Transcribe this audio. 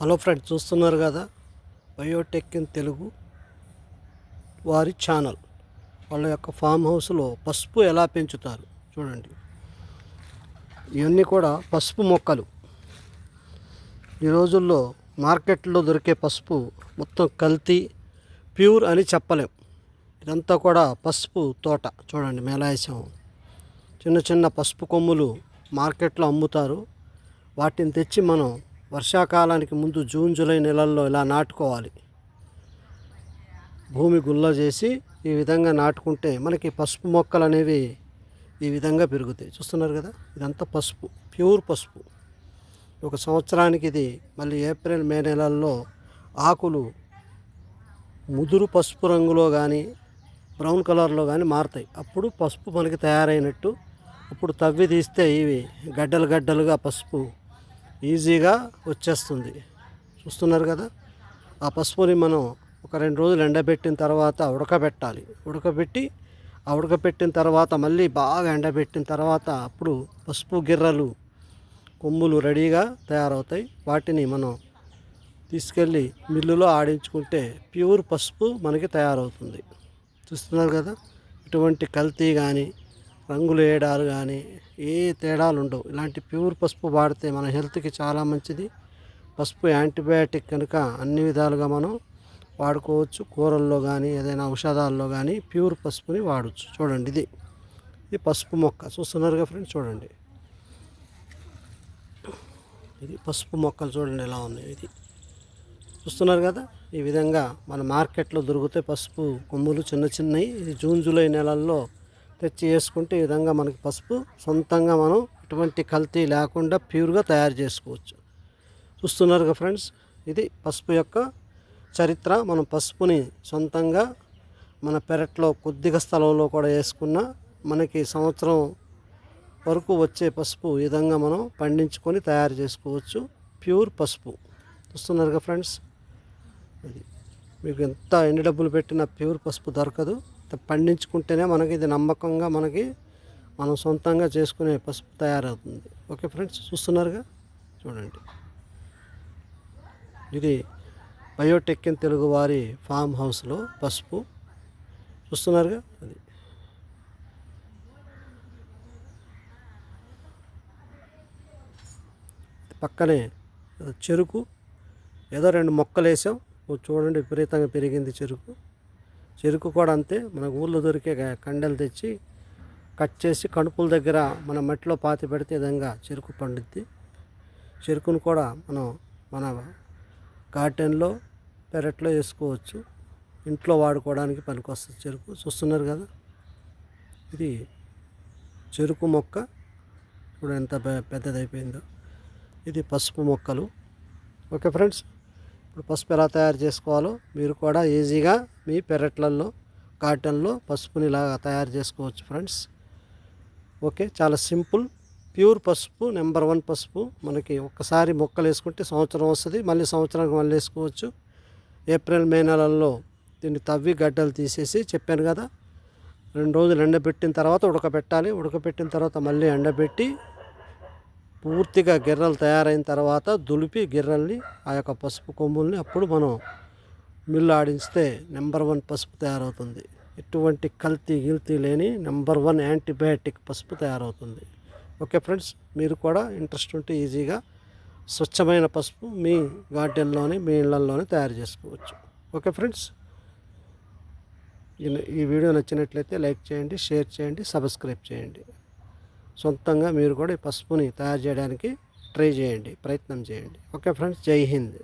Hello friends, చూస్తున్నారు కదా Biotech in Telugu వారి ఛానల్. వాళ్ళ యొక్క ఫామ్ హౌస్లో పసుపు ఎలా పెంచుతారు చూడండి. ఇవన్నీ కూడా పసుపు మొక్కలు. ఈ రోజుల్లో మార్కెట్లో దొరికే పసుపు మొత్తం కల్తీ, ప్యూర్ అని చెప్పలేం. ఇదంతా కూడా పసుపు తోట చూడండి. మేలాయసం చిన్న చిన్న పసుపు కొమ్ములు మార్కెట్లో అమ్ముతారు. వాటిని తెచ్చి మనం వర్షాకాలానికి ముందు జూన్ జూలై నెలల్లో ఇలా నాటుకోవాలి. భూమి గుల్ల చేసి ఈ విధంగా నాటుకుంటే మనకి పసుపు మొక్కలు అనేవి ఈ విధంగా పెరుగుతాయి. చూస్తున్నారు కదా, ఇదంతా పసుపు, ప్యూర్ పసుపు. ఒక సంవత్సరానికి ఇది మళ్ళీ ఏప్రిల్ మే నెలల్లో ఆకులు ముదురు పసుపు రంగులో కానీ బ్రౌన్ కలర్లో కానీ మారుతాయి. అప్పుడు పసుపు మనకి తయారైనట్టు. అప్పుడు తవ్వి తీస్తే ఇవి గడ్డలు గడ్డలుగా పసుపు ఈజీగా వచ్చేస్తుంది. చూస్తున్నారు కదా, ఆ పసుపుని మనం ఒక 2 రోజులు ఎండబెట్టిన తర్వాత ఉడకబెట్టాలి. ఉడకబెట్టిన తర్వాత మళ్ళీ బాగా ఎండబెట్టిన తర్వాత అప్పుడు పసుపు గిర్రలు, కొమ్ములు రెడీగా తయారవుతాయి. వాటిని మనం తీసుకెళ్ళి మిల్లులో ఆడించుకుంటే ప్యూర్ పసుపు మనకి తయారవుతుంది. చూస్తున్నారు కదా, ఇటువంటి కల్తీ కానీ రంగులు వేయడాలు కానీ ఏ తేడాలు ఉండవు. ఇలాంటి ప్యూర్ పసుపు వాడితే మన హెల్త్కి చాలా మంచిది. పసుపు యాంటీబయాటిక్ కనుక అన్ని విధాలుగా మనం వాడుకోవచ్చు. కూరల్లో కానీ ఏదైనా ఔషధాల్లో కానీ ప్యూర్ పసుపుని వాడచ్చు. చూడండి, ఇది పసుపు మొక్క. చూస్తున్నారుగా ఫ్రెండ్స్, చూడండి, ఇది పసుపు మొక్కలు చూడండి ఎలా ఉన్నాయి. ఇది చూస్తున్నారు కదా, ఈ విధంగా మన మార్కెట్లో దొరికితే పసుపు కొమ్ములు చిన్న చిన్నవి. ఇది జూన్ జూలై నెలల్లో తెచ్చి వేసుకుంటే ఈ విధంగా మనకి పసుపు సొంతంగా మనం ఎటువంటి కల్తీ లేకుండా ప్యూర్గా తయారు చేసుకోవచ్చు. చూస్తున్నారుగా ఫ్రెండ్స్, ఇది పసుపు యొక్క చరిత్ర. మనం పసుపుని సొంతంగా మన పెరట్లో కొద్దిగా స్థలంలో కూడా వేసుకున్న మనకి సంవత్సరం వరకు వచ్చే పసుపు ఈ విధంగా మనం పండించుకొని తయారు చేసుకోవచ్చు. ప్యూర్ పసుపు. చూస్తున్నారుగా ఫ్రెండ్స్, ఇది మీకు ఎంత ఎన్ని డబ్బులు పెట్టినా ప్యూర్ పసుపు దొరకదు. పండించుకుంటేనే మనకి ఇది నమ్మకంగా మనం సొంతంగా చేసుకునే పసుపు తయారవుతుంది. ఓకే ఫ్రెండ్స్, చూస్తున్నారుగా, చూడండి, ఇది బయోటెక్ ఇన్ తెలుగు వారి ఫామ్ హౌస్లో పసుపు. చూస్తున్నారుగా, అది పక్కనే చెరుకు, ఏదో 2 మొక్కలు వేసాం. చూడండి, విపరీతంగా పెరిగింది చెరుకు కూడా అంతే. మన ఊళ్ళో దొరికే కండలు తెచ్చి కట్ చేసి కణుపుల దగ్గర మన మట్టిలో పాతి పెడితే విధంగా చెరుకు పండుద్ది. చెరుకును కూడా మనం మన గార్డెన్లో పెరట్లో వేసుకోవచ్చు. ఇంట్లో వాడుకోవడానికి పనికొస్తుంది చెరుకు. చూస్తున్నారు కదా, ఇది చెరుకు మొక్క ఇప్పుడు ఎంత పెద్దదైపోయిందో. ఇది పసుపు మొక్కలు. ఓకే ఫ్రెండ్స్, ఇప్పుడు పసుపు ఎలా తయారు చేసుకోవాలో మీరు కూడా ఈజీగా మీ పెరట్లలో గార్డెన్లో పసుపుని ఇలాగా తయారు చేసుకోవచ్చు ఫ్రెండ్స్. ఓకే, చాలా సింపుల్. ప్యూర్ పసుపు, నెంబర్ 1 పసుపు. మనకి ఒక్కసారి మొక్కలు వేసుకుంటే సంవత్సరం వస్తుంది. మళ్ళీ సంవత్సరానికి మళ్ళీ వేసుకోవచ్చు. ఏప్రిల్ మే నెలల్లో దీన్ని తవ్వి గడ్డలు తీసేసి చెప్పాను కదా, 2 రోజులు ఎండబెట్టిన తర్వాత ఉడకబెట్టాలి. ఉడకబెట్టిన తర్వాత మళ్ళీ ఎండబెట్టి పూర్తిగా గిర్రలు తయారైన తర్వాత దులిపి గిర్రల్ని, ఆ యొక్క పసుపు కొమ్ముల్ని అప్పుడు మనం మిల్లు ఆడిస్తే నెంబర్ 1 పసుపు తయారవుతుంది. ఎటువంటి కల్తీ గిల్తీ లేని నెంబర్ 1 యాంటీబయాటిక్ పసుపు తయారవుతుంది. ఓకే ఫ్రెండ్స్, మీరు కూడా ఇంట్రెస్ట్ ఉంటే ఈజీగా స్వచ్ఛమైన పసుపు మీ గార్డెన్లోనే మీ ఇళ్లలోనే తయారు చేసుకోవచ్చు. ఓకే ఫ్రెండ్స్, ఈ వీడియో నచ్చినట్లయితే లైక్ చేయండి, షేర్ చేయండి, సబ్స్క్రైబ్ చేయండి. సొంతంగా మీరు కూడా ఈ పసుపుని తయారు చేయడానికి ట్రై చేయండి, ప్రయత్నం చేయండి. ఓకే ఫ్రెండ్స్, జై హింద్.